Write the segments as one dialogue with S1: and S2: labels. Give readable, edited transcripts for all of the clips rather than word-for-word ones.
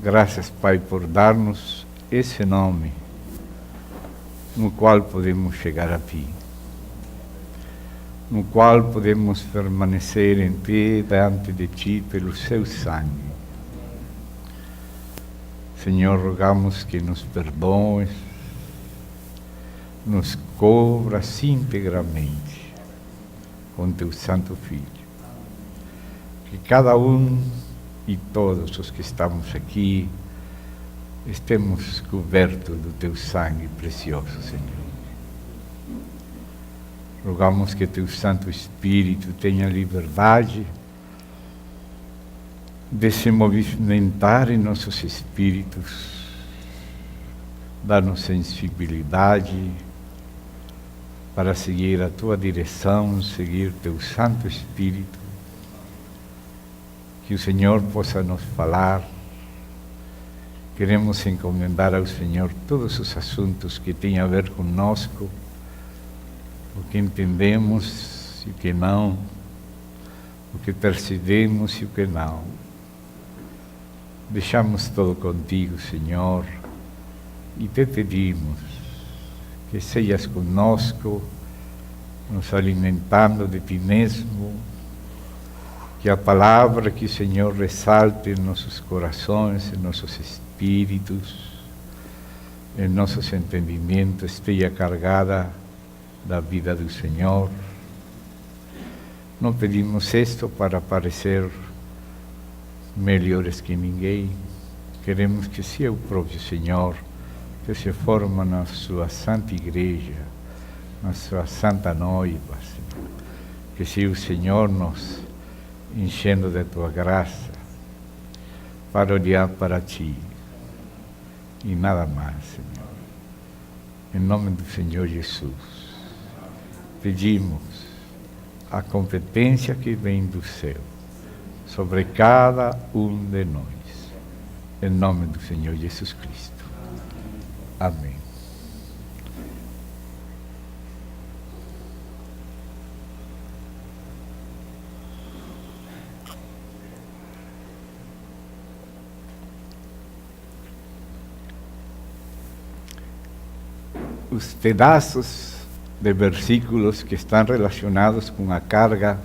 S1: Graças, Pai, por dar-nos esse nome no qual podemos chegar a Ti, no qual podemos permanecer em pé diante de Ti pelo Seu sangue. Senhor, rogamos que nos perdoes, nos cobras integramente com Teu Santo Filho. Que cada um e todos os que estamos aqui estemos cobertos do Teu sangue precioso, Senhor. Rogamos que Teu Santo Espírito tenha liberdade de se movimentar em nossos espíritos, dar-nos sensibilidade para seguir a Tua direção, seguir Teu Santo Espírito. Que o Senhor possa nos falar. Queremos encomendar ao Senhor todos os assuntos que têm a ver conosco, o que entendemos e o que não, o que percebemos e o que não. Deixamos tudo contigo, Senhor, e te pedimos que sejas conosco, nos alimentando de Ti mesmo, que a palavra que o Senhor ressalte em nossos corações, em nossos espíritos, em nossos entendimentos, esteja carregada da vida do Senhor. Não pedimos isto para parecer melhores que ninguém. Queremos que seja o próprio Senhor que se forma na sua santa igreja, na sua santa noiva, Senhor. Que seja o Senhor nos enchendo de Tua graça para olhar para Ti e nada mais, Senhor. Em nome do Senhor Jesus, pedimos a competência que vem do céu sobre cada um de nós, em nome do Senhor Jesus Cristo. Amém. Os pedaços de versículos que estão relacionados com a carga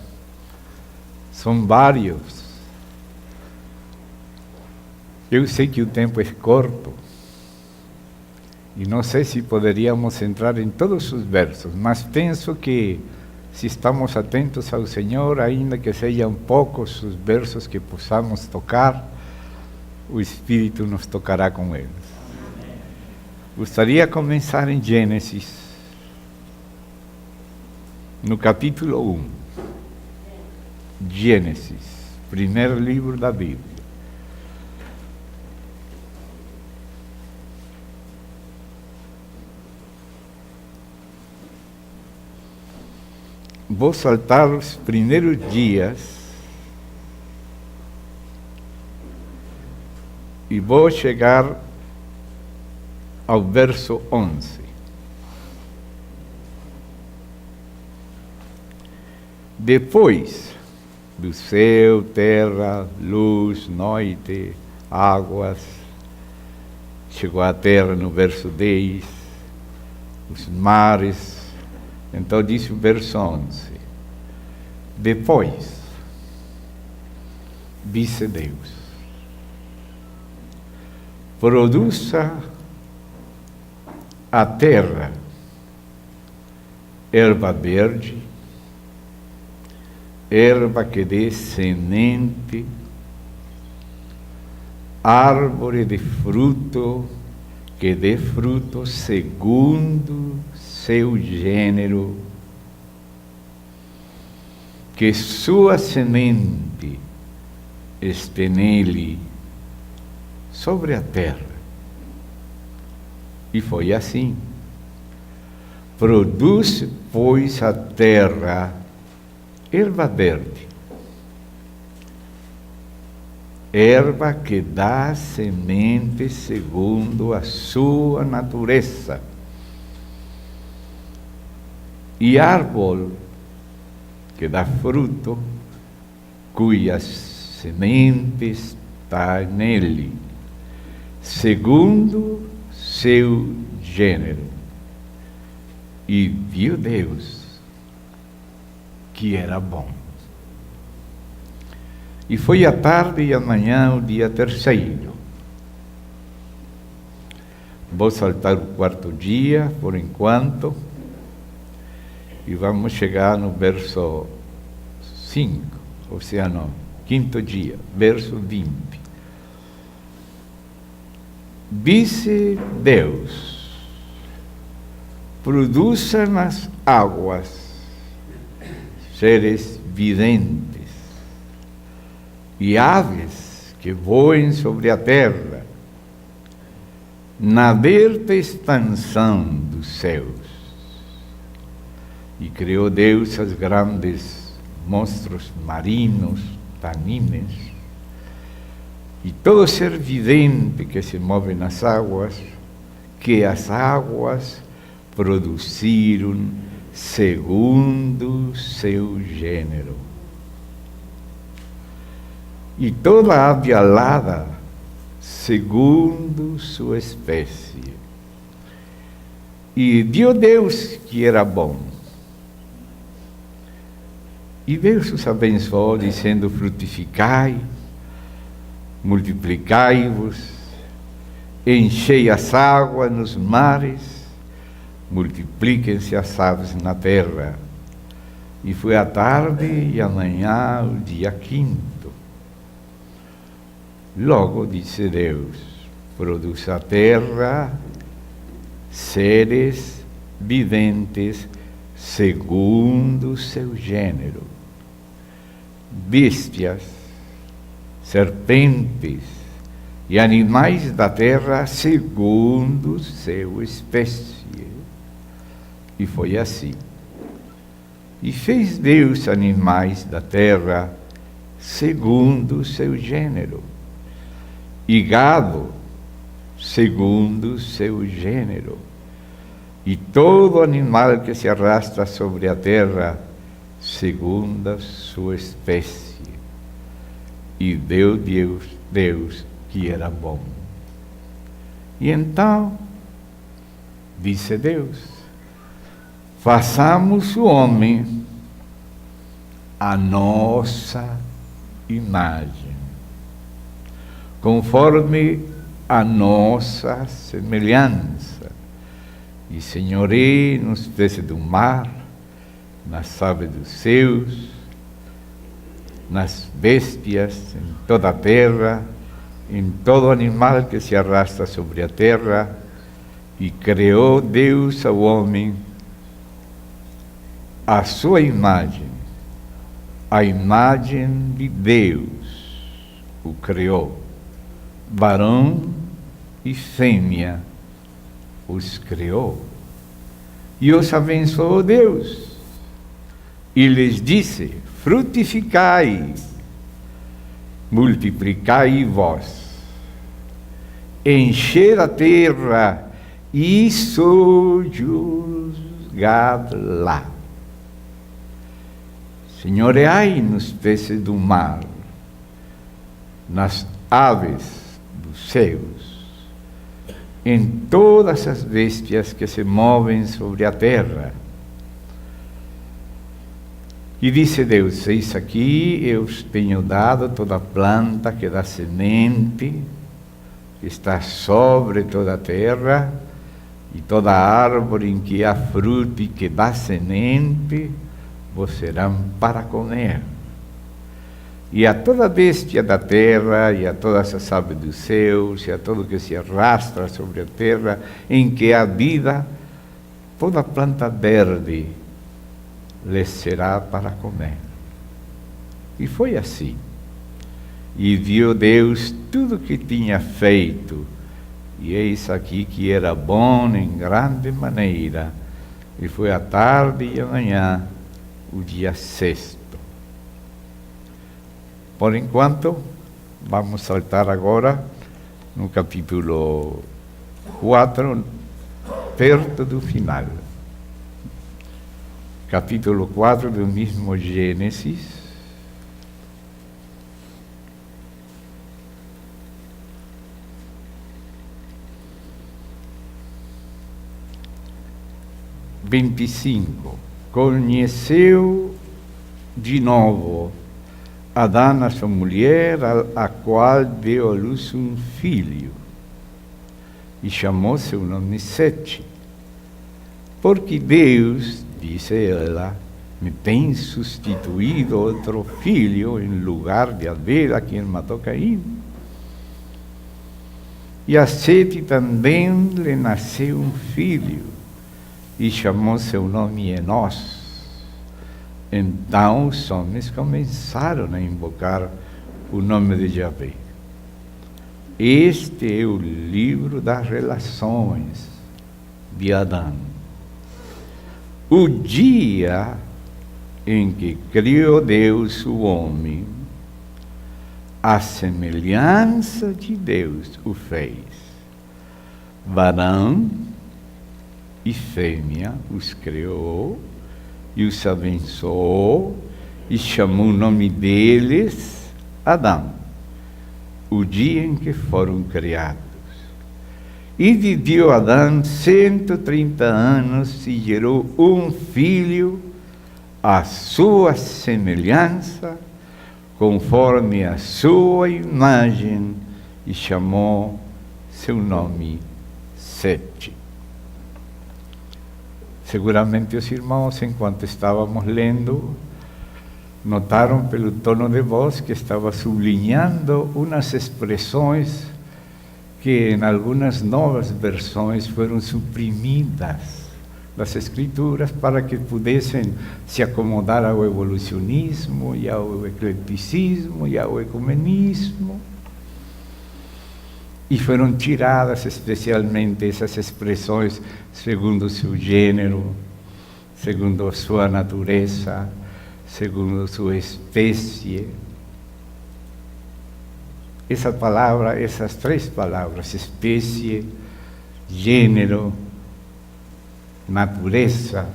S1: são vários. Eu sei que o tempo é curto e não sei se poderíamos entrar em todos os versos, mas penso que se estamos atentos ao Senhor, ainda que sejam poucos os versos que possamos tocar, o Espírito nos tocará com eles. Gostaria de começar em Gênesis, no capítulo 1. Gênesis, primeiro livro da Bíblia. Vou saltar os primeiros dias e vou chegar ao verso 11. Depois do céu, terra, luz, noite, águas, chegou a terra no verso 10, os mares. Então diz o verso 11. Depois, disse Deus, produza a terra erva verde, erva que dê semente, árvore de fruto que dê fruto segundo seu gênero, que sua semente este nele sobre a terra. E foi assim. Produz, pois, a terra erva verde, erva que dá semente segundo a sua natureza, e árvore que dá fruto, cujas sementes está nele, segundo seu gênero. E viu Deus que era bom. E foi a tarde e a manhã o dia terceiro. Vou saltar o quarto dia, por enquanto, e vamos chegar no verso 5, ou seja, no quinto dia, verso 20. Disse Deus: produza nas águas seres viventes e aves que voem sobre a terra, na aberta expansão dos céus. E criou Deus os grandes monstros marinos, tanines, e todo ser vivente que se move nas águas, que as águas produziram segundo seu gênero. E toda ave alada segundo sua espécie. E viu Deus que era bom. E Deus os abençoou, dizendo: frutificai, multiplicai-vos, enchei as águas nos mares, multipliquem-se as aves na terra. E foi a tarde e a manhã o dia quinto. Logo disse Deus: produz a terra seres viventes segundo seu gênero, bestias, serpentes e animais da terra segundo seu espécie. E foi assim. E fez Deus animais da terra segundo seu gênero, e gado segundo seu gênero, e todo animal que se arrasta sobre a terra segundo a sua espécie. E deu Deus que era bom. E então disse Deus: façamos o homem à nossa imagem, conforme a nossa semelhança, e senhoreie nos peixes do mar, nas aves dos céus, nas bestias, em toda a terra, em todo animal que se arrasta sobre a terra. E criou Deus ao homem à sua imagem, a imagem de Deus o criou, varão e fêmea os criou. E os abençoou Deus, e lhes disse: frutificai, multiplicai-vos, encher a terra e sojuzgai-la. Senhoreai nos peixes do mar, nas aves dos céus, em todas as bestias que se movem sobre a terra. E disse Deus: eis aqui, eu os tenho dado toda planta que dá semente, que está sobre toda a terra, e toda árvore em que há fruto e que dá semente, vos serão para comer. E a toda bestia da terra, e a todas as aves dos céus, e a todo que se arrastra sobre a terra, em que há vida, toda planta verde lhes será para comer. E foi assim. E viu Deus tudo que tinha feito, e eis aqui que era bom em grande maneira. E foi a tarde e a manhã o dia sexto. Por enquanto, vamos saltar agora no capítulo 4, perto do final. Capítulo 4 do mesmo Gênesis. 25. Conheceu de novo Adão a sua mulher, a qual deu à luz um filho, e chamou seu nome Sete, porque Deus, disse ela, me tem substituído outro filho em lugar de Abel, a quem matou Caim. E a Sete também lhe nasceu um filho, e chamou seu nome Enós. Então os homens começaram a invocar o nome de Yahvé. Este é o livro das relações de Adão. O dia em que criou Deus o homem, a semelhança de Deus o fez. Varão e fêmea os criou, e os abençoou, e chamou o nome deles Adão, o dia em que foram criados. E viveu Adão 130 anos e gerou um filho à sua semelhança, conforme a sua imagem, e chamou seu nome Sete. Seguramente os irmãos, enquanto estávamos lendo, notaram pelo tono de voz que estava sublinhando umas expressões que em algumas novas versões foram suprimidas das Escrituras para que pudessem se acomodar ao evolucionismo e ao ecleticismo e ao ecumenismo. E foram tiradas especialmente essas expressões segundo o seu gênero, segundo a sua natureza, segundo a sua espécie. Essa palavra, essas três palavras, espécie, gênero, natureza,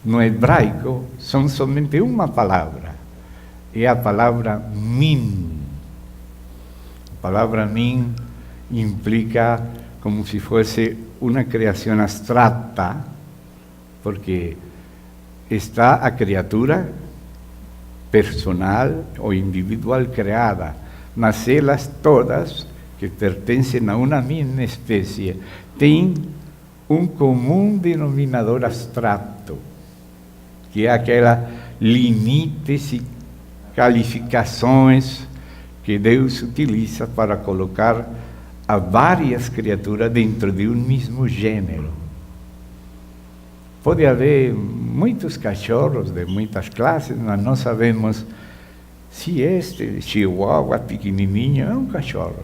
S1: no hebraico são somente uma palavra. É a palavra min. A palavra min implica como se fosse uma criação abstrata, porque está a criatura personal ou individual criada, mas elas todas, que pertencem a uma mesma espécie, têm um comum denominador abstrato, que é aquela limites e qualificações que Deus utiliza para colocar a várias criaturas dentro de um mesmo gênero. Pode haver muitos cachorros de muitas classes, mas não sabemos se este chihuahua pequenininho é um cachorro.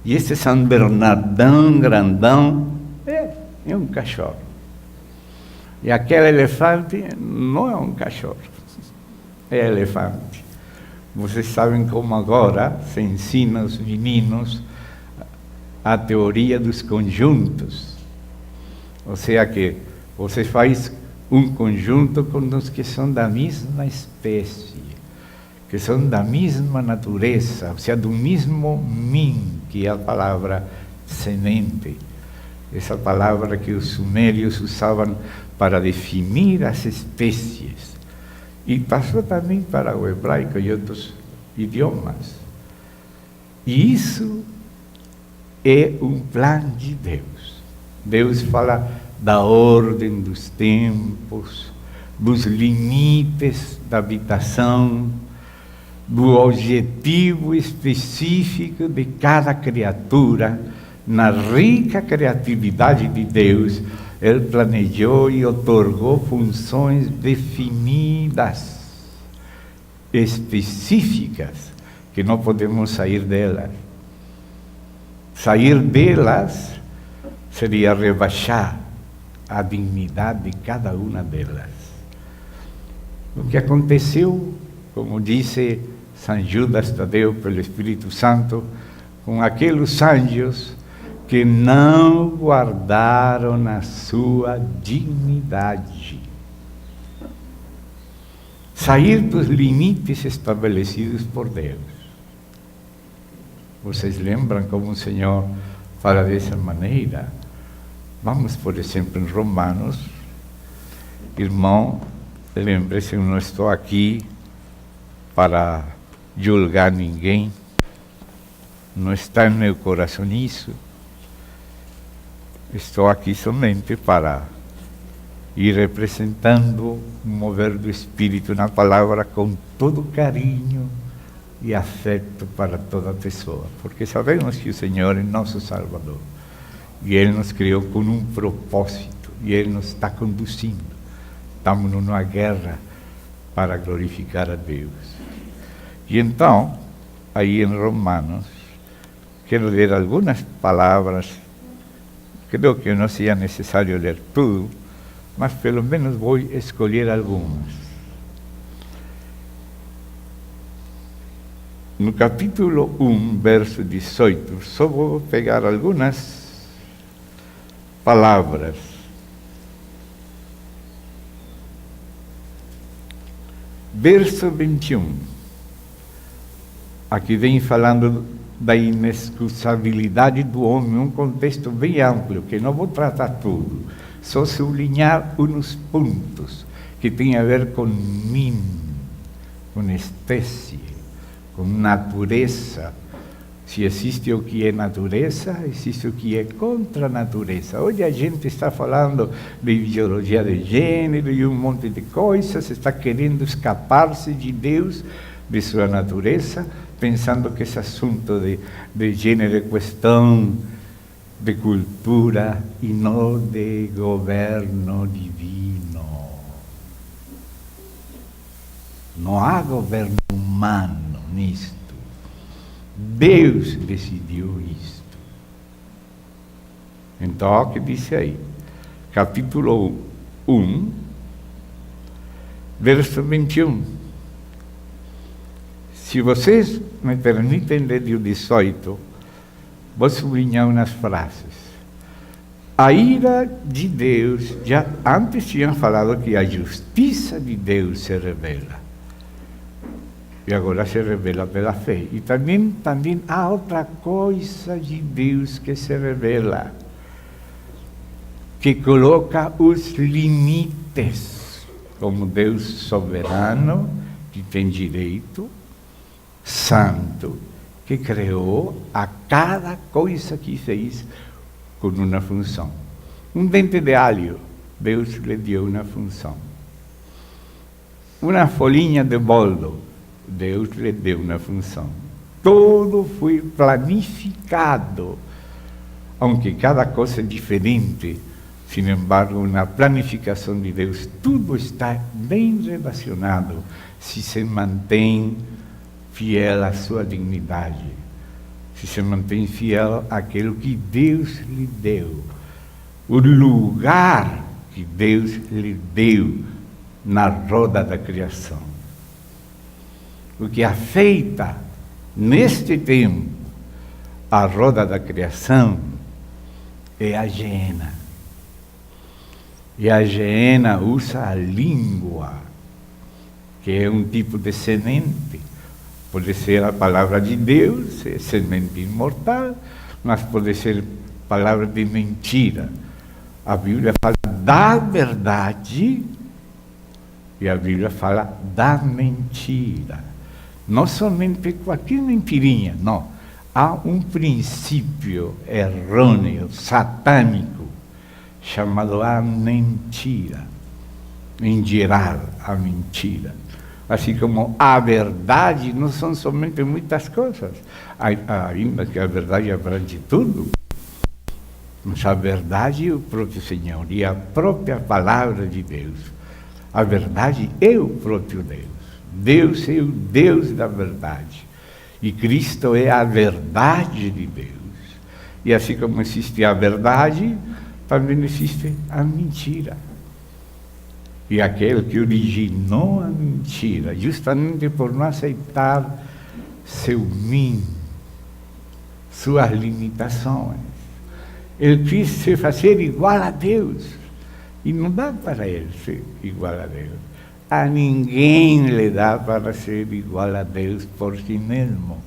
S1: E este São Bernardão grandão é um cachorro. E aquele elefante não é um cachorro, é elefante. Vocês sabem como agora se ensina aos meninos a teoria dos conjuntos. Ou seja, que você faz um conjunto com os que são da mesma espécie, que são da mesma natureza, ou seja, do mesmo min, que é a palavra semente. Essa palavra que os sumérios usavam para definir as espécies. E passou também para o hebraico e outros idiomas. E isso é um plano de Deus. Deus fala da ordem dos tempos, dos limites da habitação, do objetivo específico de cada criatura. Na rica criatividade de Deus, Ele planejou e otorgou funções definidas, específicas, que não podemos sair delas. Sair delas seria rebaixar a dignidade de cada uma delas. O que aconteceu, como disse São Judas Tadeu pelo Espírito Santo, com aqueles anjos que não guardaram a sua dignidade. Sair dos limites estabelecidos por Deus. Vocês lembram como o Senhor fala dessa maneira? Vamos, por exemplo, em Romanos, Irmão, lembre-se, eu não estou aqui para julgar ninguém. Não está no meu coração isso. Estou aqui somente para ir representando o mover do Espírito na palavra com todo carinho e afeto para toda pessoa, porque sabemos que o Senhor é nosso Salvador e Ele nos criou com um propósito e Ele nos está conduzindo. Estamos numa guerra para glorificar a Deus. E então, aí em Romanos, quero ler algumas palavras. Creio que não seja necessário ler tudo, mas pelo menos vou escolher algumas. No capítulo 1, verso 18, só vou pegar algumas palavras. Verso 21. Aqui vem falando da inexcusabilidade do homem, um contexto bem amplo, que não vou tratar tudo, só sublinhar uns pontos que tem a ver com mim, com espécie, com natureza. Se existe o que é natureza, existe o que é contra a natureza. Hoje a gente está falando de ideologia de gênero e um monte de coisas, está querendo escapar-se de Deus, de sua natureza, pensando que esse assunto de gênero é questão de cultura e não de governo divino. Não há governo humano nisto. Deus decidiu isto. Então, o que diz aí? Capítulo 1, verso 21. Se vocês me permitem ler o 18, vou sublinhar umas frases. A ira de Deus, já antes tinham falado que a justiça de Deus se revela. E agora se revela pela fé. E também há outra coisa de Deus que se revela, que coloca os limites, como Deus soberano, que tem direito, santo, que criou a cada coisa que fez com uma função. Um dente de alho, Deus lhe deu uma função. Uma folhinha de boldo, Deus lhe deu uma função. Tudo foi planificado, aunque cada coisa é diferente. Sin embargo, na planificação de Deus, tudo está bem relacionado, se se mantém fiel à sua dignidade, se mantém fiel àquilo que Deus lhe deu, o lugar que Deus lhe deu na roda da criação. O que afeita neste tempo a roda da criação é a hiena. E a hiena usa a língua, que é um tipo de semente. Pode ser a palavra de Deus, é semente imortal, mas pode ser palavra de mentira. A Bíblia fala da verdade e a Bíblia fala da mentira. Não somente qualquer mentirinha, não. Há um princípio errôneo, satânico, chamado a mentira. Em geral, a mentira. Assim como a verdade não são somente muitas coisas, ainda que a verdade abrange tudo, mas a verdade é o próprio Senhor e a própria palavra de Deus. A verdade é o próprio Deus. Deus é o Deus da verdade. E Cristo é a verdade de Deus. E assim como existe a verdade, também existe a mentira. E aquele que originou a mentira, justamente por não aceitar seu mim, suas limitações, ele quis se fazer igual a Deus. E não dá para ele ser igual a Deus. A ninguém lhe dá para ser igual a Deus por si mesmo.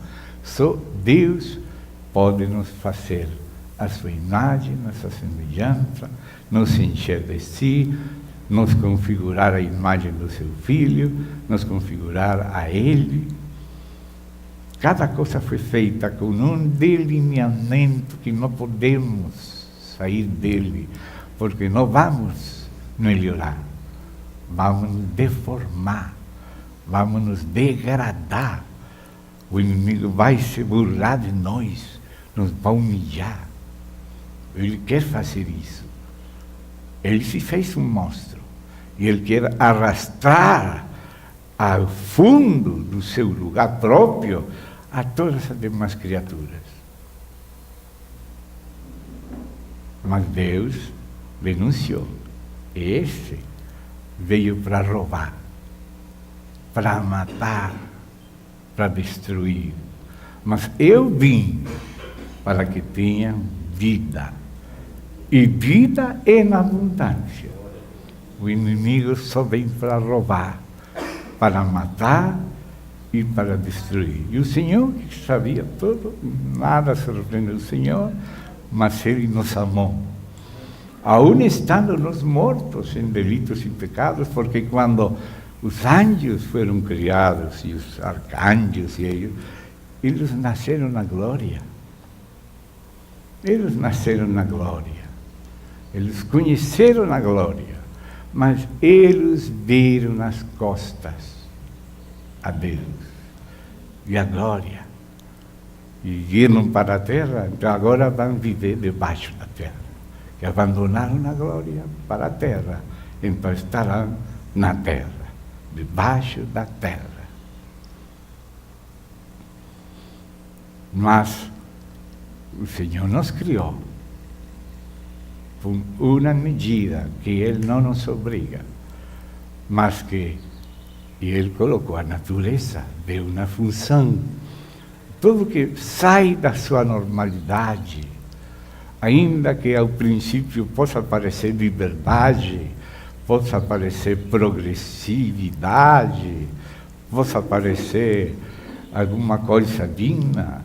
S1: Só Deus pode nos fazer a sua imagem, nossa semelhança, nos encher de si, nos configurar a imagem do seu Filho, nos configurar a Ele. Cada coisa foi feita com um delineamento que não podemos sair dele, porque não vamos melhorar, vamos nos deformar, vamos nos degradar. O inimigo vai se burlar de nós, nos vai humilhar. Ele quer fazer isso. Ele se fez um monstro e ele quer arrastrar ao fundo do seu lugar próprio a todas as demais criaturas. Mas Deus denunciou. Esse veio para roubar, para matar, para destruir. Mas eu vim para que tenham vida. E vida em abundância. O inimigo só vem para roubar, para matar e para destruir. E o Senhor, que sabia tudo, nada surpreendeu o Senhor, mas Ele nos amou. Aún estando nos mortos em delitos e pecados, porque quando os anjos foram criados, e os arcanjos, e eles nasceram na glória. Eles nasceram na glória. Eles conheceram a glória, mas eles viram nas costas a Deus e a glória. E viram para a terra, então agora vão viver debaixo da terra. Que abandonaram a glória para a terra, então estarão na terra, debaixo da terra. Mas o Senhor nos criou com uma medida que Ele não nos obriga, mas que Ele colocou a natureza, deu uma função. Tudo que sai da sua normalidade, ainda que ao princípio possa parecer liberdade, possa parecer progressividade, possa parecer alguma coisa digna,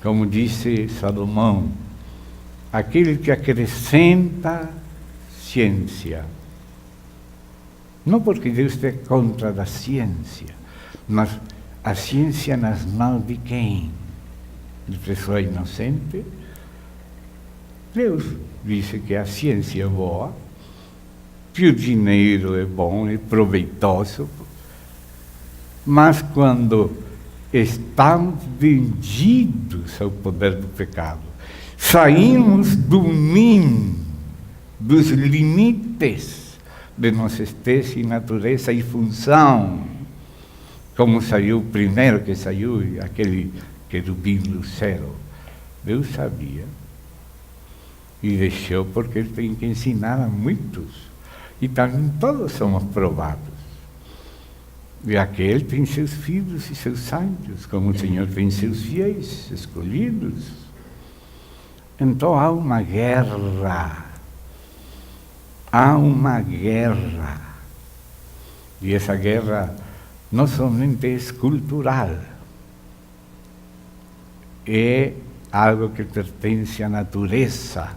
S1: como disse Salomão, aquele que acrescenta ciência. Não porque Deus esteja contra a ciência, mas a ciência nas mãos de quem? De pessoa inocente. Deus disse que a ciência é boa, que o dinheiro é bom, é proveitoso, mas quando estamos vendidos ao poder do pecado, saímos do ninho, dos limites de nossa espécie, natureza e função, como saiu o primeiro que saiu, aquele querubim lucero. Deus sabia e deixou, porque Ele tem que ensinar a muitos, e também todos somos provados. E aquele tem seus filhos e seus santos, como o Senhor tem seus fiéis escolhidos. Então há uma guerra. Há uma guerra. E essa guerra não somente é cultural, é algo que pertence à natureza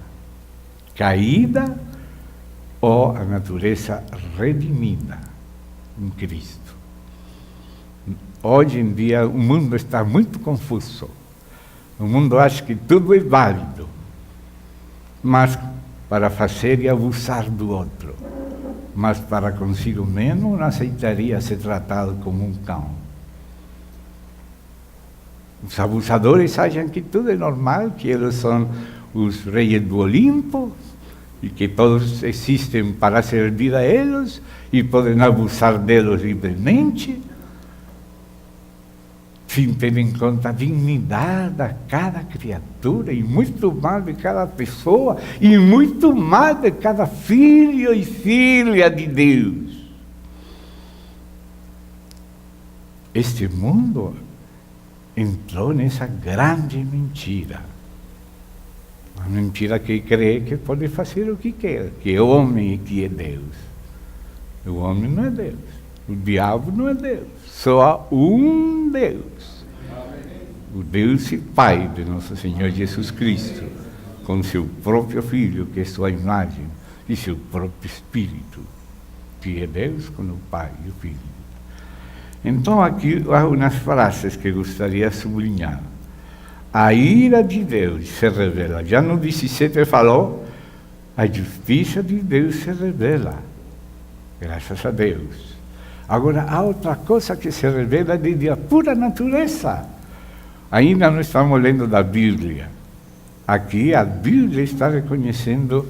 S1: caída ou à natureza redimida em Cristo. Hoje em dia o mundo está muito confuso. O mundo acha que tudo é válido, mas para fazer e abusar do outro. Mas para consigo mesmo não aceitaria ser tratado como um cão. Os abusadores acham que tudo é normal, que eles são os reis do Olimpo, e que todos existem para servir a eles, e podem abusar deles livremente, sem ter em conta a dignidade de cada criatura, e muito mais de cada pessoa, e muito mais de cada filho e filha de Deus. Este mundo entrou nessa grande mentira. Uma mentira que crê que pode fazer o que quer, que é homem e que é Deus. O homem não é Deus, o diabo não é Deus, só há um Deus. O Deus e Pai de nosso Senhor Jesus Cristo, com seu próprio Filho, que é sua imagem e seu próprio Espírito, que é Deus com o Pai e o Filho. Então aqui há umas frases que gostaria de sublinhar. A ira de Deus se revela. Já no 17 falou, a justiça de Deus se revela. Graças a Deus. Agora, há outra coisa que se revela desde a pura natureza. Ainda não estamos lendo da Bíblia. Aqui a Bíblia está reconhecendo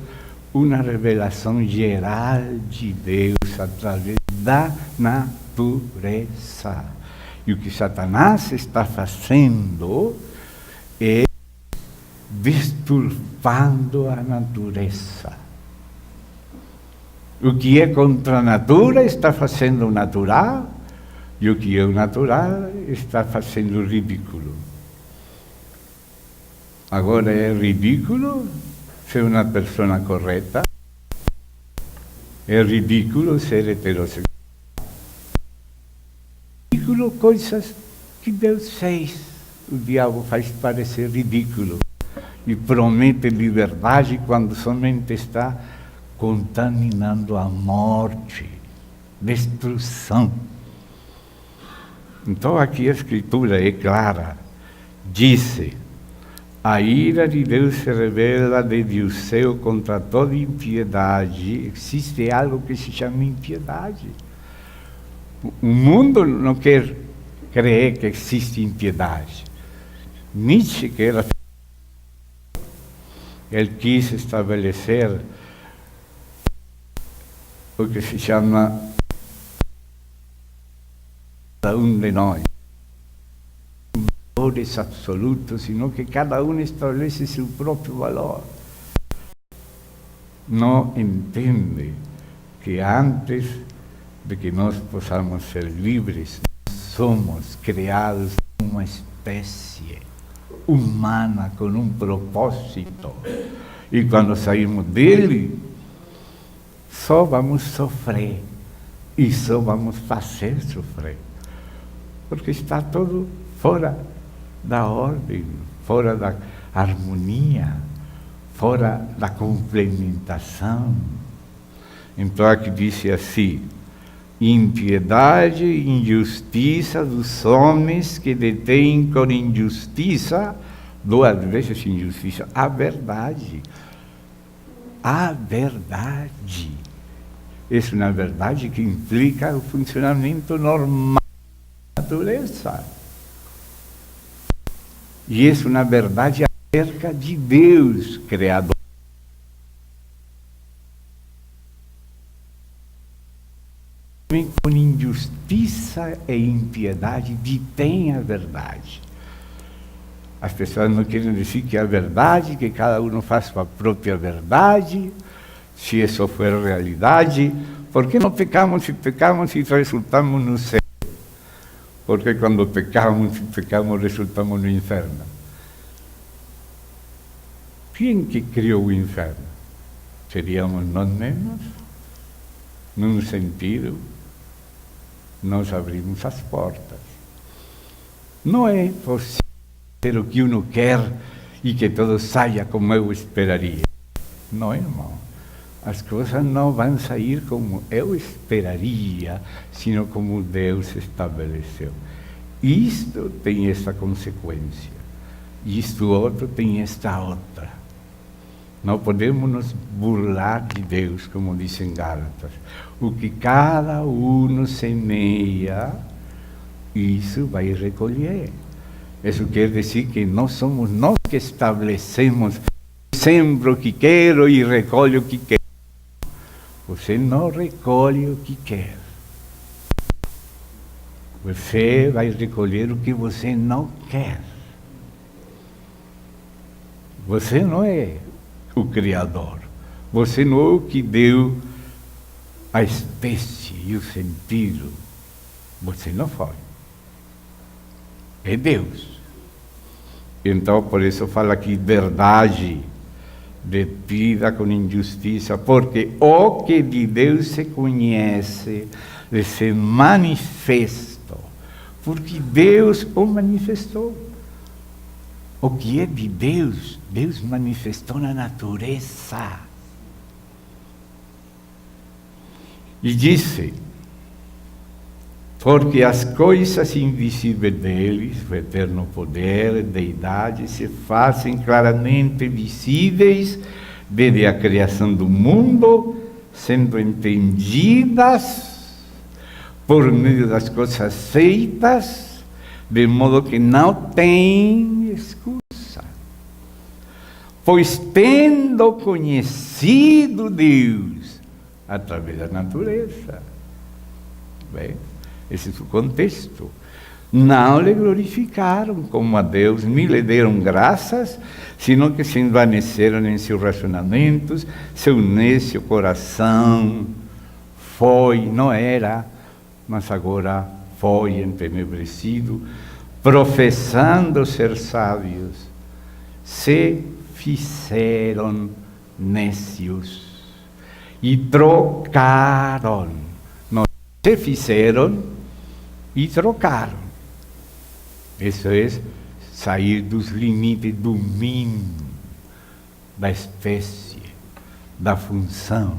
S1: uma revelação geral de Deus através da natureza. E o que Satanás está fazendo é deturpando a natureza. O que é contra a natura está fazendo o natural, e o que é o natural está fazendo o ridículo. Agora é ridículo ser uma pessoa correta, é ridículo ser heterossexual, é ridículo coisas que Deus fez. O diabo faz parecer ridículo e promete liberdade quando somente está contaminando a morte, destruição. Então aqui a Escritura é clara, diz: a ira de Deus se revela desde o céu contra toda impiedade. Existe algo que se chama impiedade. O mundo não quer crer que existe impiedade. Nietzsche, que era, ele quis estabelecer o que se chama cada um de nós. Valores absolutos, sino que cada um estabelece seu próprio valor. Não entende que antes de que nós possamos ser livres, somos criados uma espécie humana com um propósito. E quando saímos dele, só vamos sofrer e só vamos fazer sofrer, porque está tudo fora da ordem, fora da harmonia, fora da complementação. Então aqui diz assim: impiedade e injustiça dos homens que detêm com injustiça, duas vezes injustiça, a verdade. A verdade. Essa é uma verdade que implica o funcionamento normal da natureza. E essa é uma verdade acerca de Deus, Criador. Com injustiça e impiedade detém a verdade. As pessoas não querem dizer que é a verdade, que cada um faz sua própria verdade, se isso for realidade. Por que não pecamos e resultamos no céu? Porque quando pecamos resultamos no inferno. Quem que criou o inferno? Seríamos nós mesmos? Num sentido, nós abrimos as portas. Não é possível ter o que uno quer e que tudo saia como eu esperaria. Não, irmão. As coisas não vão sair como eu esperaria, sino como Deus estabeleceu. Isto tem esta consequência, isto outro tem esta outra. Não podemos nos burlar de Deus, como dizem Gálatas. O que cada um semeia, isso vai recolher. Isso quer dizer que não somos nós que estabelecemos, sembro o que quero e recolho o que quero. Você não recolhe o que quer. Você vai recolher o que você não quer. Você não é o Criador. Você não é o que deu a espécie e o sentido. Você não foi. É Deus. Então, por isso fala aqui verdade detida com injustiça, porque o que de Deus se conhece, se manifesta, porque Deus o manifestou. O que é de Deus, Deus manifestou na natureza. E disse: porque as coisas invisíveis deles, o eterno poder, deidade, se fazem claramente visíveis desde a criação do mundo, sendo entendidas por meio das coisas feitas, de modo que não tem excusa. Pois tendo conhecido Deus através da natureza, bem, esse é o contexto. Não lhe glorificaram como a Deus, nem lhe deram graças, sino que se envaneceram em seus razonamentos, seu nécio coração não era, mas agora foi entenebrecido, professando ser sábios, se fizeram nécios e trocaram. Não, se fizeram e trocaram. Isso é sair dos limites do mínimo, da espécie, da função,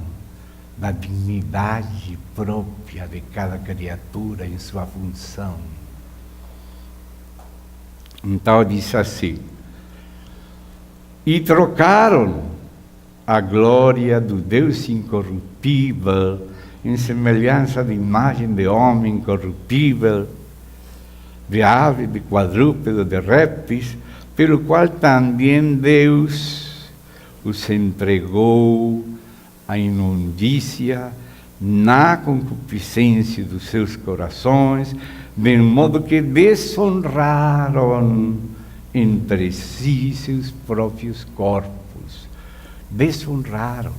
S1: da dignidade própria de cada criatura em sua função. Então diz assim: e trocaram a glória do Deus incorruptível em semelhança de imagem de homem incorruptível, de ave, de quadrúpedo, de répteis, pelo qual também Deus os entregou à imundícia na concupiscência dos seus corações, de modo que desonraram entre si seus próprios corpos. Desonraram.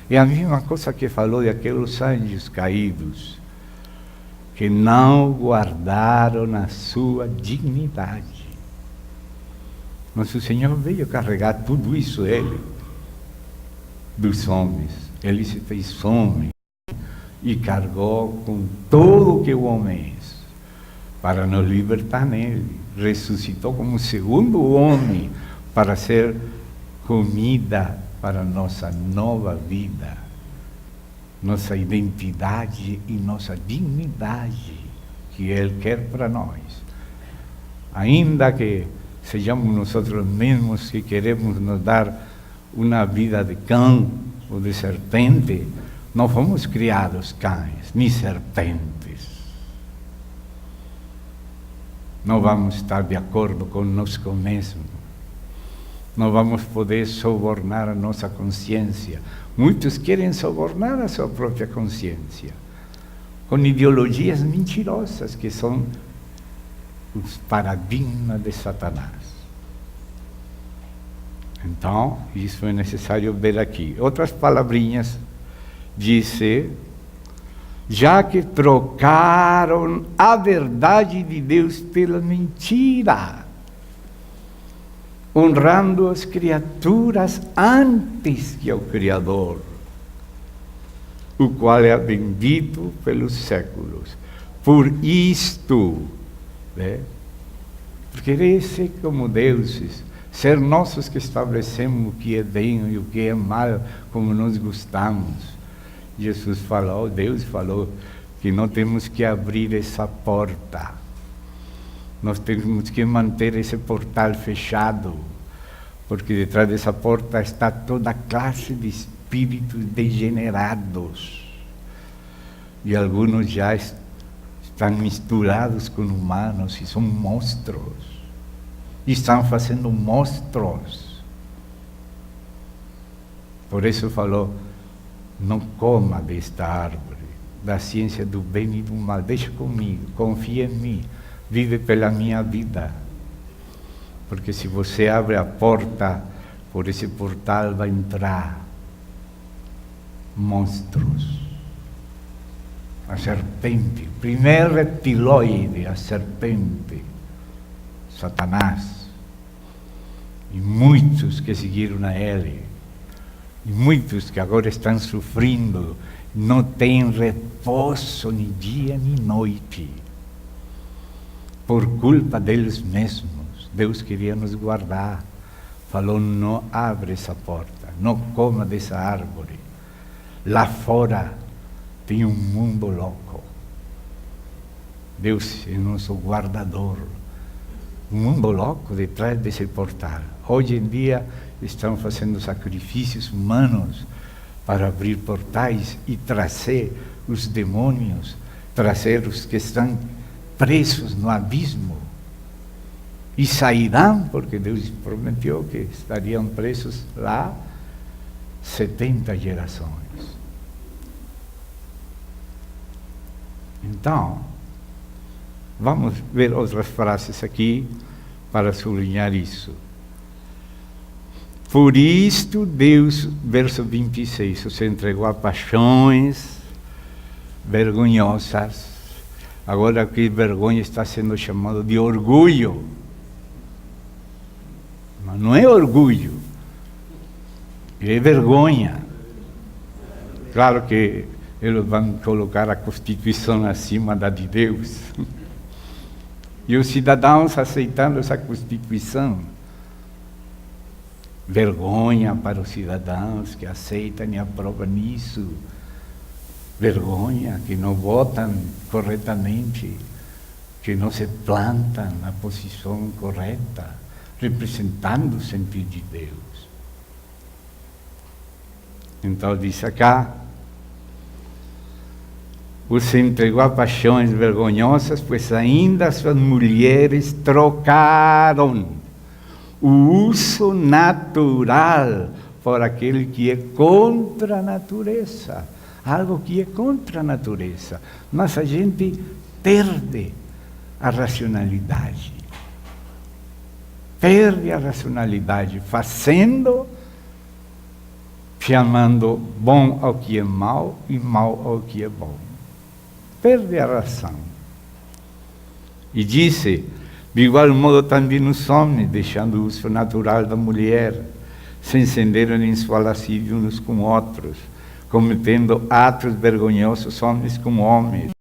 S1: É a mesma coisa que falou de aqueles anjos caídos, que não guardaram a sua dignidade. Mas o Senhor veio carregar tudo isso, Ele, dos homens. Ele se fez homem e carregou com tudo o que o homem é, para nos libertar nele. Ressuscitou como o segundo homem para ser comida para nossa nova vida, nossa identidade e nossa dignidade que Ele quer para nós. Ainda que sejamos nós mesmos que queremos nos dar uma vida de cão ou de serpente, não fomos criados cães, nem serpentes. Não vamos estar de acordo conosco mesmos. Não vamos poder subornar a nossa consciência. Muitos querem subornar a sua própria consciência com ideologias mentirosas que são os paradigmas de Satanás. Então, isso é necessário ver aqui. Outras palavrinhas, disse: já que trocaram a verdade de Deus pela mentira, honrando as criaturas antes que ao Criador, o qual é bendito pelos séculos. Por isto, porque esse como deuses, ser nós os que estabelecemos o que é bem e o que é mal, como nós gostamos. Jesus falou, Deus falou, que não temos que abrir essa porta. Nós temos que manter esse portal fechado, porque detrás dessa porta está toda classe de espíritos degenerados. E alguns já estão misturados com humanos e são monstros. E estão fazendo monstros. Por isso falou, não coma desta árvore, da ciência do bem e do mal. Deixa comigo, confia em mim. Vive pela minha vida, porque se você abre a porta, por esse portal vai entrar monstros. A serpente, primeiro reptiloide, a serpente, Satanás, e muitos que seguiram a ele, e muitos que agora estão sofrendo, não têm repouso nem dia nem noite, por culpa deles mesmos. Deus queria nos guardar, falou, não abre essa porta, não coma dessa árvore. Lá fora tem um mundo louco. Deus é nosso guardador. Um mundo louco detrás desse portal. Hoje em dia estão fazendo sacrifícios humanos para abrir portais e trazer os demônios, trazer os que estão presos no abismo. E sairão, porque Deus prometeu que estariam presos lá 70 gerações. Então, vamos ver outras frases aqui para sublinhar isso. Por isto Deus, verso 26, se entregou a paixões vergonhosas. Agora aqui vergonha está sendo chamado de orgulho. Mas não é orgulho, é vergonha. Claro que eles vão colocar a Constituição acima da de Deus. E os cidadãos aceitando essa Constituição. Vergonha para os cidadãos que aceitam e aprovam isso. Vergonha que não votam corretamente, que não se plantam na posição correta, representando o sentir de Deus. Então diz acá, você entregou a paixões vergonhosas, pois ainda suas mulheres trocaram o uso natural por aquele que é contra a natureza. Algo que é contra a natureza. Mas a gente perde a racionalidade. Perde a racionalidade fazendo, chamando bom ao que é mal e mal ao que é bom. Perde a razão. E disse, de igual modo também os homens, deixando o uso natural da mulher, se encenderam em sua lascívia uns com outros, cometendo atos vergonhosos homens com homens,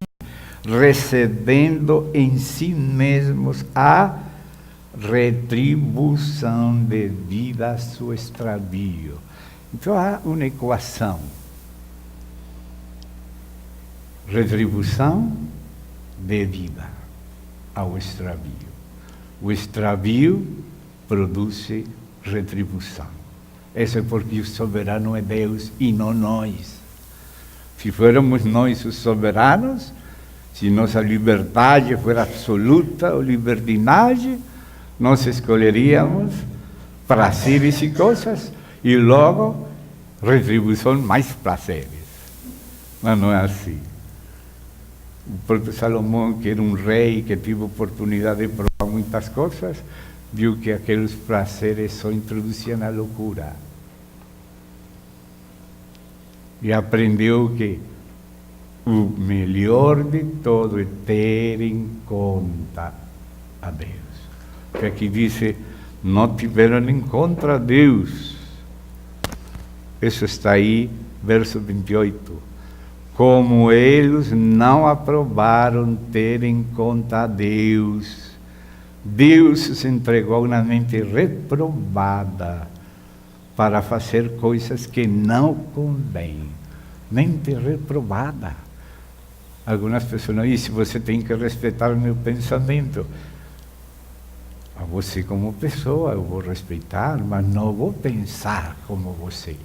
S1: recebendo em si mesmos a retribuição devida a seu extravio. Então há uma equação. Retribuição devida ao extravio. O extravio produz retribuição. Isso é porque o soberano é Deus e não nós. Se fôramos nós os soberanos, se nossa liberdade fosse absoluta ou libertinagem, nós escolheríamos prazeres e coisas e logo retribuição mais prazeres. Mas não é assim. O próprio Salomão, que era um rei que teve oportunidade de provar muitas coisas, viu que aqueles prazeres só introduziam a loucura. E aprendeu que o melhor de todo é ter em conta a Deus. Que aqui diz, não tiveram em conta a Deus. Isso está aí, verso 28. Como eles não aprovaram ter em conta a Deus, Deus se entregou na mente reprovada para fazer coisas que não convêm. Mente reprovada. Algumas pessoas dizem, você tem que respeitar o meu pensamento. A você como pessoa eu vou respeitar, mas não vou pensar como você.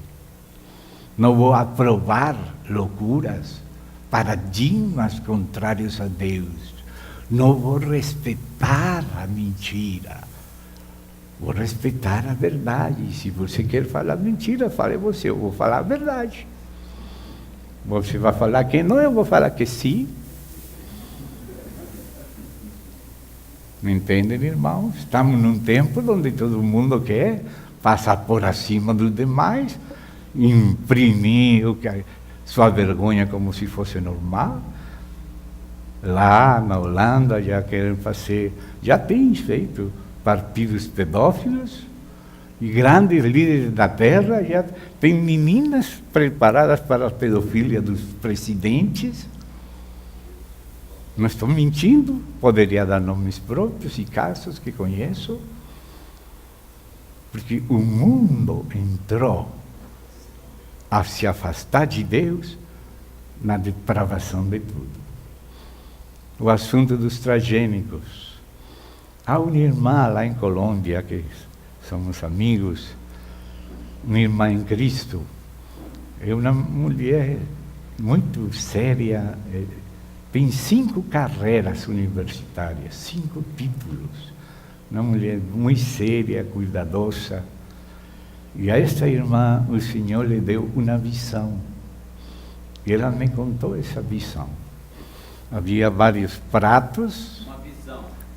S1: Não vou aprovar loucuras, paradigmas contrários a Deus. Não vou respeitar a mentira. Vou respeitar a verdade. Se você quer falar mentira, fale você. Eu vou falar a verdade. Você vai falar que não, eu vou falar que sim. Me entendem, irmãos? Estamos num tempo onde todo mundo quer passar por acima dos demais, imprimir sua vergonha como se fosse normal. Lá na Holanda já querem fazer, já têm feito partidos pedófilos, e grandes líderes da terra já têm meninas preparadas para a pedofilia dos presidentes. Não estou mentindo, poderia dar nomes próprios e casos que conheço, porque o mundo entrou a se afastar de Deus na depravação de tudo. O assunto dos transgênicos. Há uma irmã lá em Colômbia, que somos amigos, uma irmã em Cristo, é uma mulher muito séria, tem 5 carreiras universitárias, 5 títulos, uma mulher muito séria, cuidadosa. E a esta irmã o Senhor lhe deu uma visão. E ela me contou essa visão. Havia vários pratos.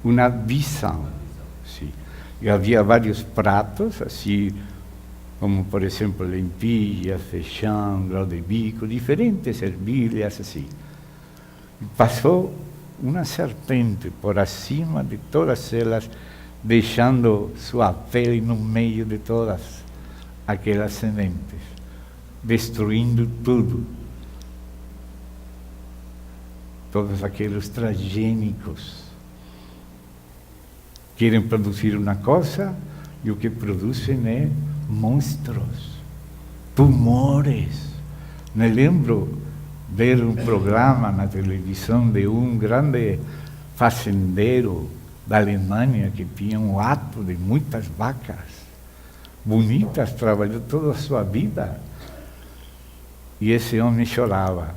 S1: Uma visão. Sim. E havia vários pratos, assim, como por exemplo lentilhas, feijão, grão de bico, diferentes ervilhas, assim. E passou uma serpente por acima de todas elas, deixando sua pele no meio de todas aquelas sementes, destruindo tudo. Todos aqueles transgênicos querem produzir uma coisa e o que produzem é monstros, tumores. Me lembro ver um programa na televisão de um grande fazendeiro da Alemanha que tinha um hato de muitas vacas bonitas, trabalhou toda a sua vida. E esse homem chorava.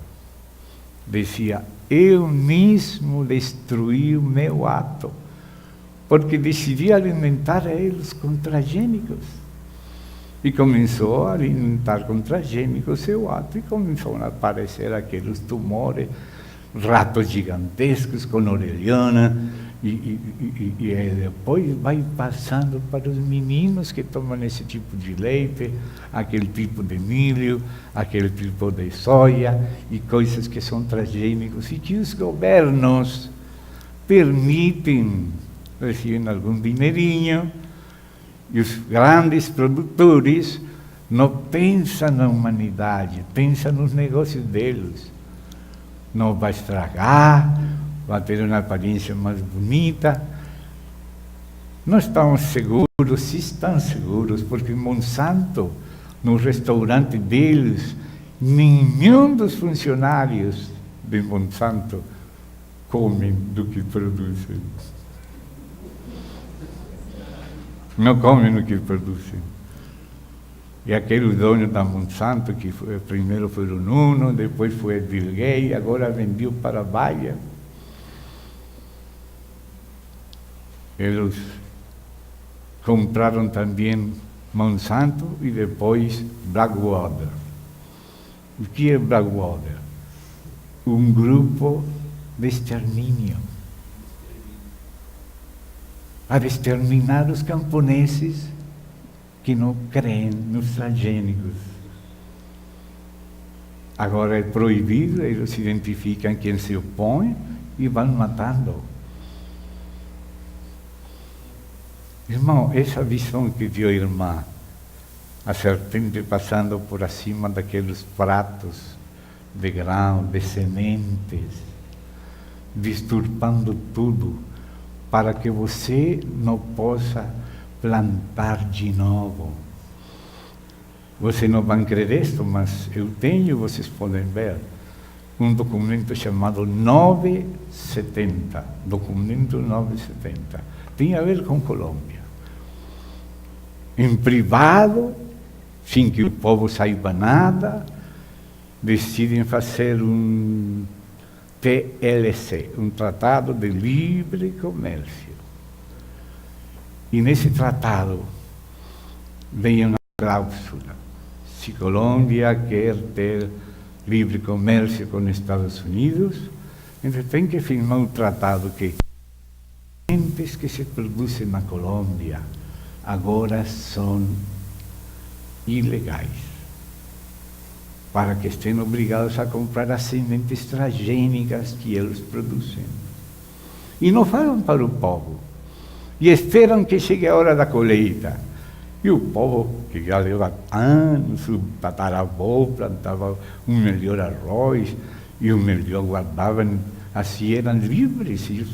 S1: Dizia: eu mesmo destruí o meu hato, porque decidi alimentar eles com transgênicos. E começou a alimentar com transgênicos seu hato, e começaram a aparecer aqueles tumores, ratos gigantescos com orelhona, e depois vai passando para os meninos que tomam esse tipo de leite, aquele tipo de milho, aquele tipo de soja, e coisas que são transgênicos, e que os governos permitem, recebem algum dinheirinho, e os grandes produtores não pensam na humanidade, pensam nos negócios deles. Não vai estragar, vai ter uma aparência mais bonita. Não estamos seguros, se estão seguros, porque Monsanto, no restaurante deles, nenhum dos funcionários de Monsanto comem do que produzem. Não comem o que produzem. E aquele dono da Monsanto, que primeiro foi o Nuno, depois foi Bill Gates, agora vendeu para a Bayer. Eles compraram também Monsanto e depois Blackwater. O que é Blackwater? Um grupo de extermínio. Para exterminar os camponeses que não creem nos transgênicos. Agora é proibido, eles identificam quem se opõe e vão matando. Irmão, essa visão que viu a irmã, a serpente passando por acima daqueles pratos de grão, de sementes, disturbando tudo, para que você não possa plantar de novo. Vocês não vão crer isto, mas eu tenho, vocês podem ver, um documento chamado 970, documento 970, tem a ver com Colômbia. Em privado, sem que o povo saiba nada, decidem fazer um TLC, um Tratado de Livre Comércio. E nesse tratado vem uma cláusula: se Colômbia quer ter livre comércio com os Estados Unidos, então tem que firmar um tratado que sementes que se produzem na Colômbia agora são ilegais, para que estejam obrigados a comprar as sementes transgênicas que eles produzem. E não falam para o povo. E esperam que chegue a hora da colheita. E o povo, que já leva anos, o tataravô plantava um melhor arroz, e o melhor guardavam, assim eram livres, e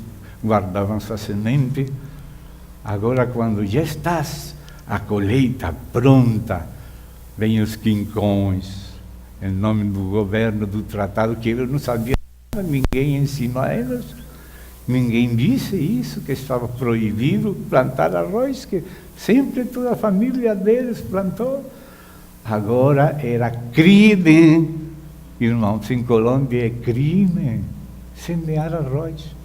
S1: guardavam sua semente. Agora, quando já está a colheita pronta, vêm os quincões, em nome do governo, do tratado, que ele não sabia nada, ninguém ensinou a eles, ninguém disse isso, que estava proibido plantar arroz, que sempre toda a família deles plantou. Agora era crime, irmãos, em Colômbia é crime semear arroz.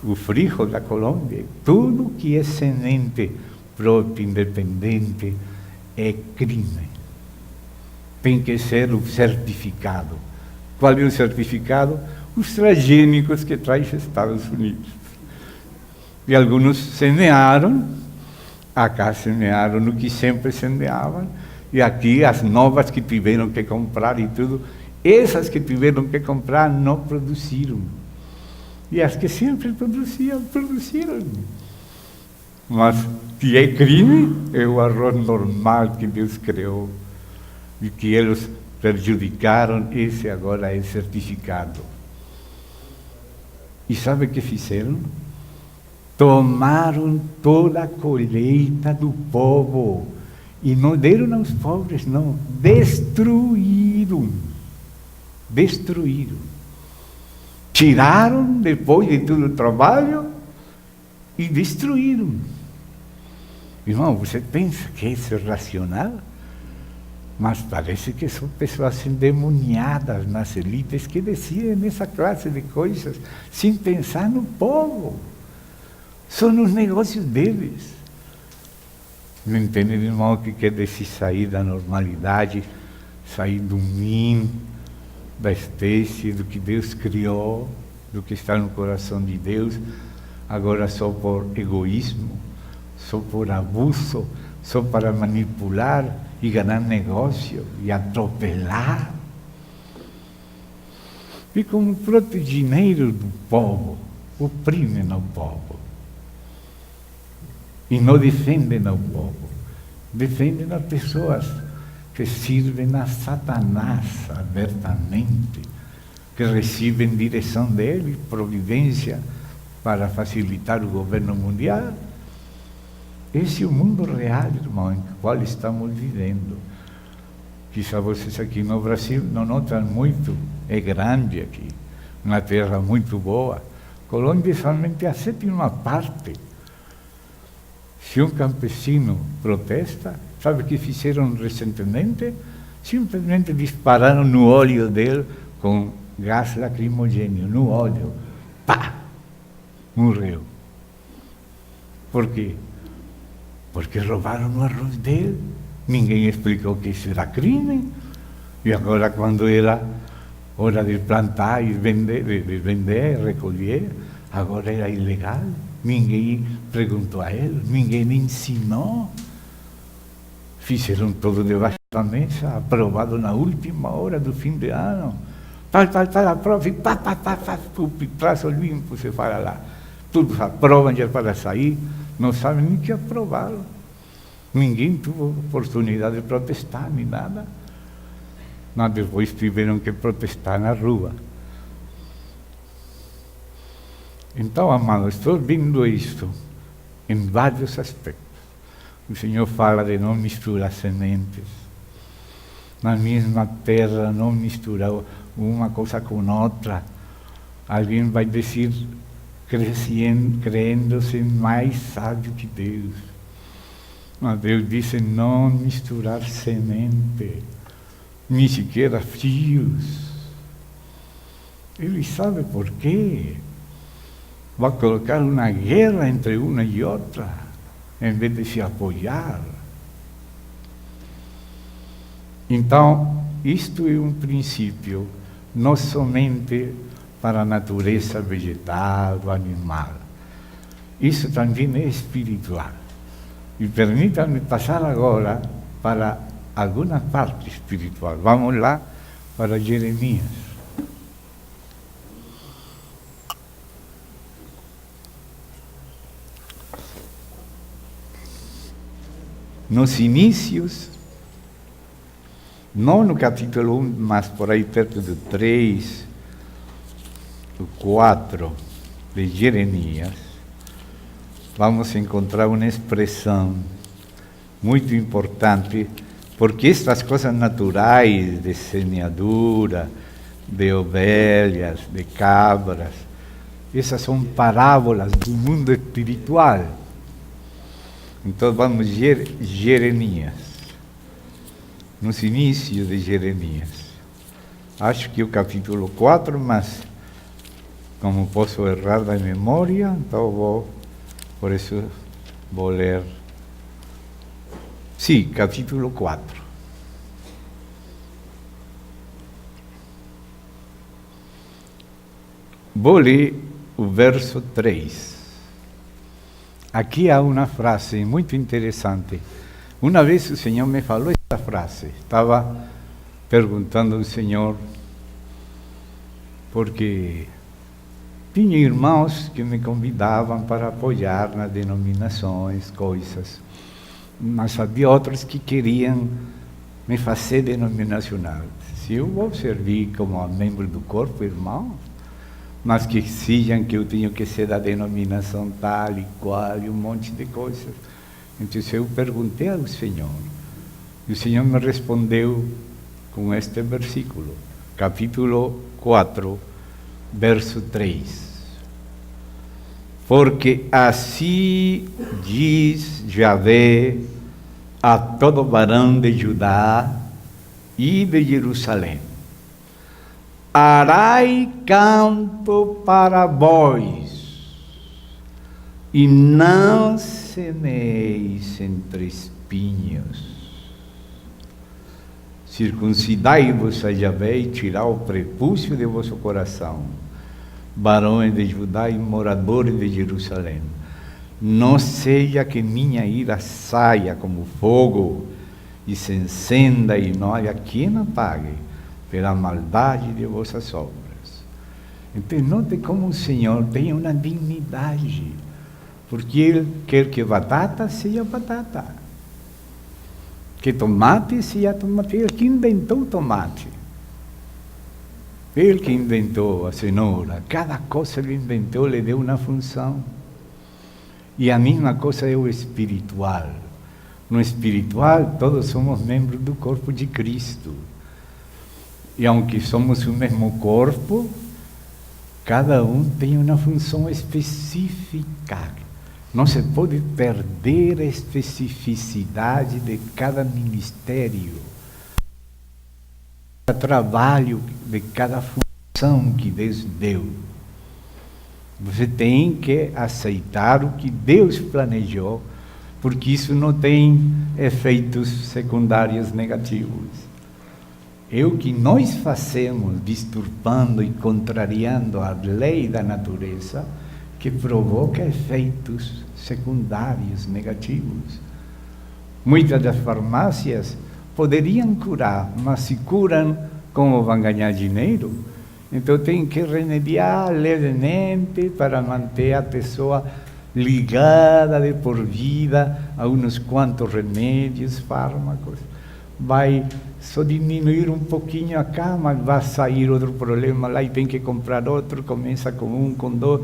S1: O frijol da Colômbia, tudo que é semente própria, independente, é crime. Tem que ser o certificado. Qual é o certificado? Os transgênicos que traz os Estados Unidos. E alguns semearam, acá semearam no que sempre semeavam, e aqui as novas que tiveram que comprar e tudo, essas que tiveram que comprar não produziram. E as que sempre produziram. Mas que é crime é o arroz normal que Deus criou e que eles prejudicaram, esse agora é certificado. E sabe o que fizeram? Tomaram toda a colheita do povo e não deram aos pobres, não, destruíram. Tiraram depois de todo o trabalho e destruíram. Irmão, você pensa que isso é racional? Mas parece que são pessoas endemoniadas nas elites que decidem essa classe de coisas sem pensar no povo. São os negócios deles. Não entende, irmão, o que quer dizer sair da normalidade, sair do mim, da espécie, do que Deus criou, do que está no coração de Deus, agora só por egoísmo, só por abuso, só para manipular e ganhar negócio e atropelar. E como protegineiros do povo, oprimem o povo. E não defendem o povo, defendem as pessoas que servem a Satanás abertamente, que recebem direção dele, providência para facilitar o governo mundial. Esse é o mundo real, irmão, em qual estamos vivendo. Quizá vocês aqui no Brasil não notam muito, é grande aqui, uma terra muito boa. Colômbia é somente a 7ª parte. Se um campesino protesta, sabe o que fizeram recentemente? Simplesmente dispararam no olho dele com gás lacrimogêneo, no olho. Pá! Morreu. Por quê? Porque roubaram o arroz dele. Ninguém explicou que isso era crime. E agora, quando era hora de plantar e vender, recolher, agora era ilegal. Ninguém perguntou a ele, ninguém ensinou. Fizeram tudo debaixo da mesa, aprovado na última hora do fim de ano. A prova, traço limpo, se fala lá. Tudo aprovam já para sair, não sabem nem que aprovaram. Ninguém teve oportunidade de protestar, nem nada. Mas depois tiveram que protestar na rua. Então, amados, estou vendo isto em vários aspectos. O Senhor fala de não misturar sementes. Na mesma terra, não misturar uma coisa com outra. Alguém vai dizer, crendo-se mais sábio que Deus. Mas Deus disse não misturar semente, nem sequer fios. Ele sabe por quê. Vai colocar uma guerra entre uma e outra, em vez de se apoiar. Então, isto é um princípio, não somente para a natureza vegetal ou animal. Isso também é espiritual. E permitam-me passar agora para alguma parte espiritual. Vamos lá para Jeremias. Nos inícios, não no capítulo 1, mas por aí perto do 3, do 4 de Jeremias, vamos encontrar uma expressão muito importante Porque estas coisas naturais de semeadura, de ovelhas, de cabras, essas são parábolas do mundo espiritual. Então vamos Jeremias, nos inícios de Jeremias. Acho que o capítulo 4, mas como posso errar da memória, então por isso vou ler. Sim, capítulo 4. Vou ler o verso 3. Aqui há uma frase muito interessante. Uma vez o Senhor me falou essa frase. Estava perguntando ao Senhor, porque tinha irmãos que me convidavam para apoiar nas denominações, coisas. Mas havia outros que queriam me fazer denominacional. Se eu vou servir como membro do corpo, irmão, mas que exijam que eu tenho que ser da denominação tal e qual, e um monte de coisas. Então eu perguntei ao Senhor, e o Senhor me respondeu com este versículo, capítulo 4, verso 3. Porque assim diz Yahvé a todo varão de Judá e de Jerusalém: arai campo para vós, e não semeis entre espinhos. Circuncidai-vos a Yahvé e tirai o prepúcio de vosso coração, varões de Judá e moradores de Jerusalém. Não seja que minha ira saia como fogo e se encenda e não haja quem apague pela maldade de vossas obras. Então, note como o Senhor tem uma dignidade, porque Ele quer que batata seja batata, que tomate seja tomate. Ele que inventou o tomate, Ele que inventou a cenoura, cada coisa Ele inventou, lhe deu uma função. E a mesma coisa é o espiritual. No espiritual, todos somos membros do corpo de Cristo. E aunque somos o mesmo corpo, cada um tem uma função específica. Não se pode perder a especificidade de cada ministério, cada trabalho, de cada função que Deus deu. Você tem que aceitar o que Deus planejou, porque isso não tem efeitos secundários negativos. É o que nós fazemos, disturbando e contrariando a lei da natureza, que provoca efeitos secundários negativos. Muitas das farmácias poderiam curar, mas se curam, como vão ganhar dinheiro? Então tem que remediar levemente para manter a pessoa ligada de por vida a uns quantos remédios, fármacos. Vai só diminuir um pouquinho acá, mas vai sair outro problema lá e tem que comprar outro, começa com um, com dois.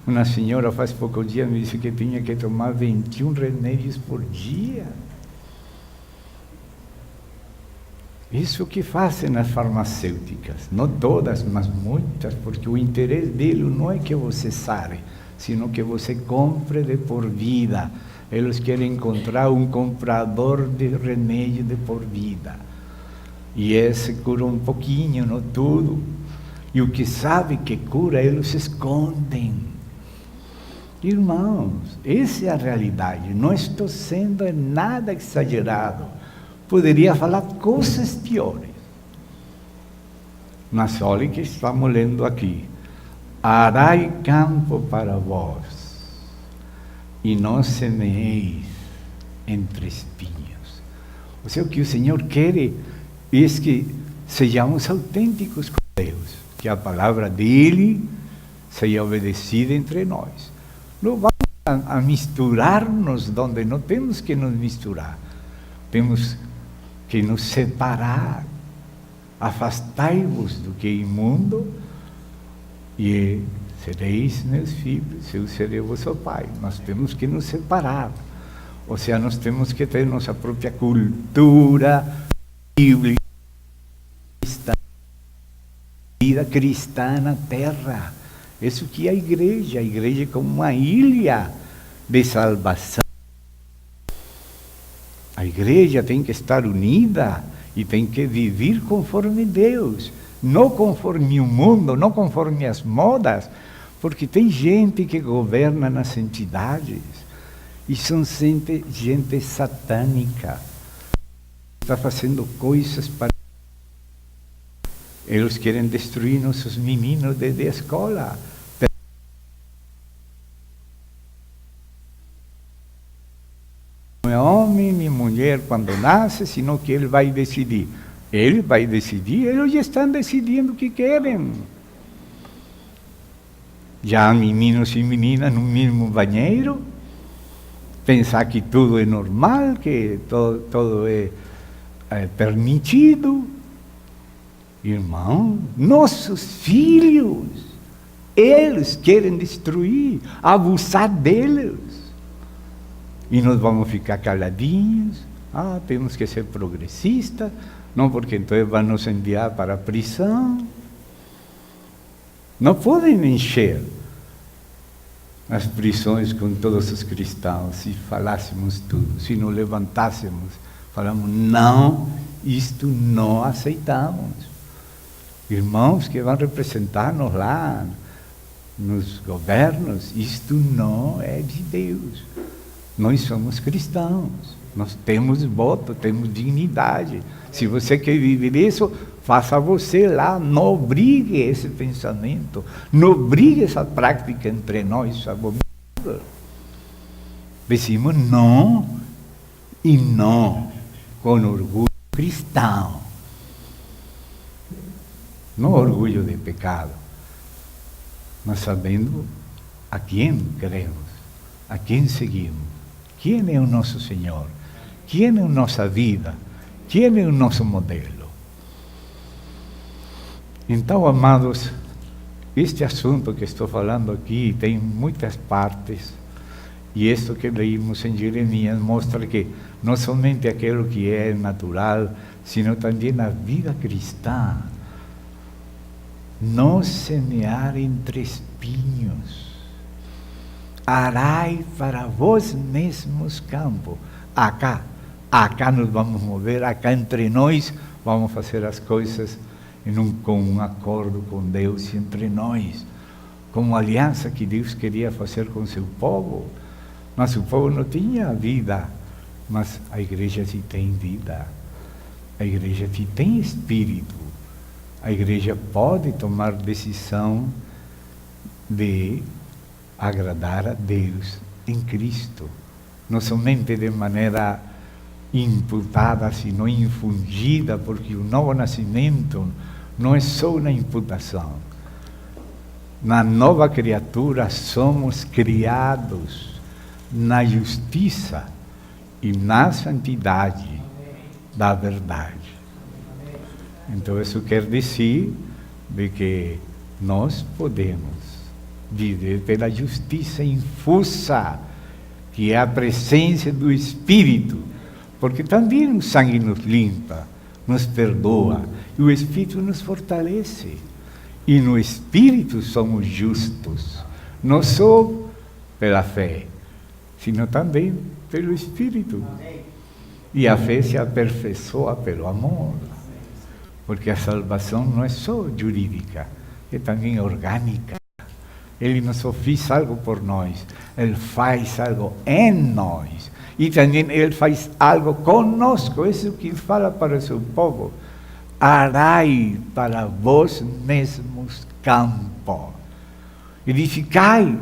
S1: Uma senhora faz poucos dias me disse que tinha que tomar 21 remédios por dia. Isso que fazem as farmacêuticas, não todas, mas muitas, porque o interesse dele não é que você sare, sino que você compre de por vida. Eles querem encontrar um comprador de remédio de por vida. E esse cura um pouquinho, não tudo. E o que sabe que cura, eles escondem. Irmãos, essa é a realidade. Não estou sendo nada exagerado. Poderia falar coisas piores. Mas olha que estamos lendo aqui. Arai campo para vós, e não semeeis entre espinhos. Ou seja, o que o Senhor quer é que sejamos autênticos com Deus, que a palavra dele seja obedecida entre nós. Não vamos a misturar-nos onde não temos que nos misturar. Temos que nos separar. Afastai-vos do que é imundo e sereis meus filhos, eu serei vosso pai. Nós temos que nos separar. Ou seja, nós temos que ter nossa própria cultura bíblica, vida cristã na terra. Isso que é a igreja é como uma ilha de salvação. A igreja tem que estar unida e tem que viver conforme Deus, não conforme o mundo, não conforme as modas, porque tem gente que governa nas entidades e são gente satânica, está fazendo coisas para... Eles querem destruir nossos meninos de escola. Não é homem nem mulher quando nasce, senão que ele vai decidir. Ele vai decidir, eles já estão decidindo o que querem. Já meninos e meninas no mesmo banheiro, pensar que tudo é normal, que todo é permitido. Irmão, nossos filhos, eles querem destruir, abusar deles. E nós vamos ficar caladinhos. Temos que ser progressistas, não, porque então vão nos enviar para a prisão. Não podem encher as prisões com todos os cristãos se falássemos tudo, se não levantássemos, falamos, não, isto não aceitamos. Irmãos que vão representar-nos lá nos governos, isto não é de Deus. Nós somos cristãos, nós temos voto, temos dignidade. Se você quer viver isso, faça você lá, não obrigue esse pensamento, não obrigue essa prática entre nós, abominável. Decimos não e não, com orgulho cristão. Não orgulho de pecado, mas sabendo a quem queremos, a quem seguimos, quem é o nosso Senhor, quem é a nossa vida, quem é o nosso modelo. Então, amados, este assunto que estou falando aqui tem muitas partes, e isto que leímos em Jeremias mostra que não somente aquilo que é natural, sino também a vida cristã. Não semear entre espinhos, arai para vós mesmos campo. Acá nos vamos mover, acá entre nós vamos fazer as coisas com um acordo com Deus entre nós, como aliança que Deus queria fazer com seu povo. Mas o povo não tinha vida, mas a igreja sim tem vida, a igreja sim tem espírito. A igreja pode tomar decisão de agradar a Deus em Cristo, não somente de maneira imputada, sino infundida, porque o novo nascimento não é só uma imputação. Na nova criatura somos criados na justiça e na santidade da verdade. Então, isso quer dizer de que nós podemos viver pela justiça infusa, que é a presença do Espírito, porque também o sangue nos limpa, nos perdoa, e o Espírito nos fortalece. E no Espírito somos justos, não só pela fé, sino também pelo Espírito. E a fé se aperfeiçoa pelo amor. Porque a salvação não é só jurídica, é também orgânica. Ele não só fez algo por nós, Ele faz algo em nós. E também Ele faz algo conosco. Isso é o que Ele fala para o seu povo. Arai para vós mesmos campo. Edificai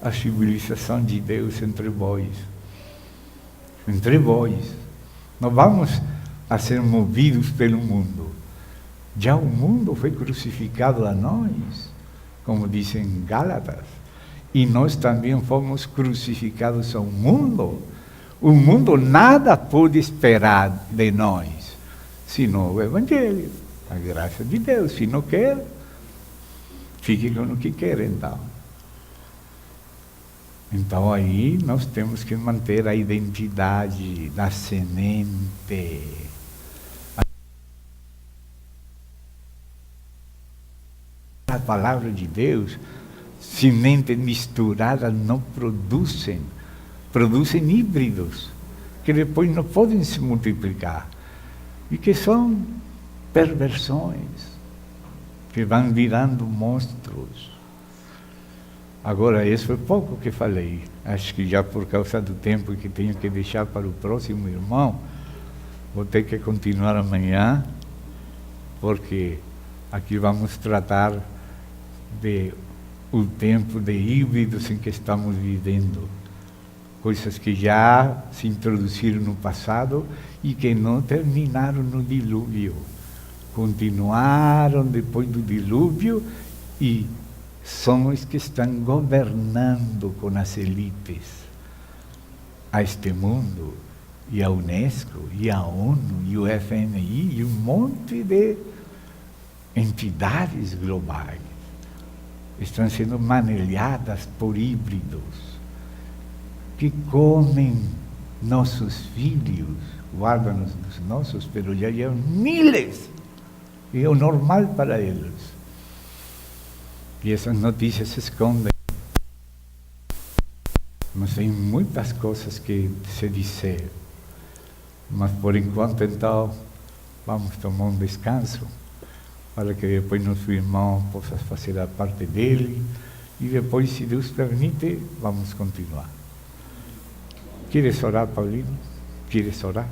S1: a civilização de Deus entre vós. Entre vós. Não vamos a ser movidos pelo mundo. Já o mundo foi crucificado a nós, como dizem Gálatas, e nós também fomos crucificados ao mundo. O mundo nada pode esperar de nós, senão o Evangelho, a graça de Deus. Se não quer, fique com o que quer então. Então aí nós temos que manter a identidade da semente. A palavra de Deus, semente misturada não produzem híbridos, que depois não podem se multiplicar, e que são perversões, que vão virando monstros. Agora, isso foi pouco que falei. Acho que já por causa do tempo que tenho que deixar para o próximo irmão, vou ter que continuar amanhã, porque aqui vamos tratar o tempo de híbridos em que estamos vivendo. Coisas que já se introduziram no passado e que não terminaram no dilúvio. Continuaram depois do dilúvio e são os que estão governando com as elites a este mundo, e a Unesco, e a ONU, e o FMI, e um monte de entidades globais. Estão sendo manelhadas por híbridos que comem nossos filhos, guardam-nos dos nossos, pero já são miles, e é o normal para eles. E essas notícias se escondem. Mas tem muitas coisas que se dizer. Mas por enquanto, então, vamos tomar um descanso, para que depois nosso irmão possa fazer a parte dele, e depois, se Deus permite, vamos continuar. ¿Quieres orar, Paulino? ¿Quieres orar?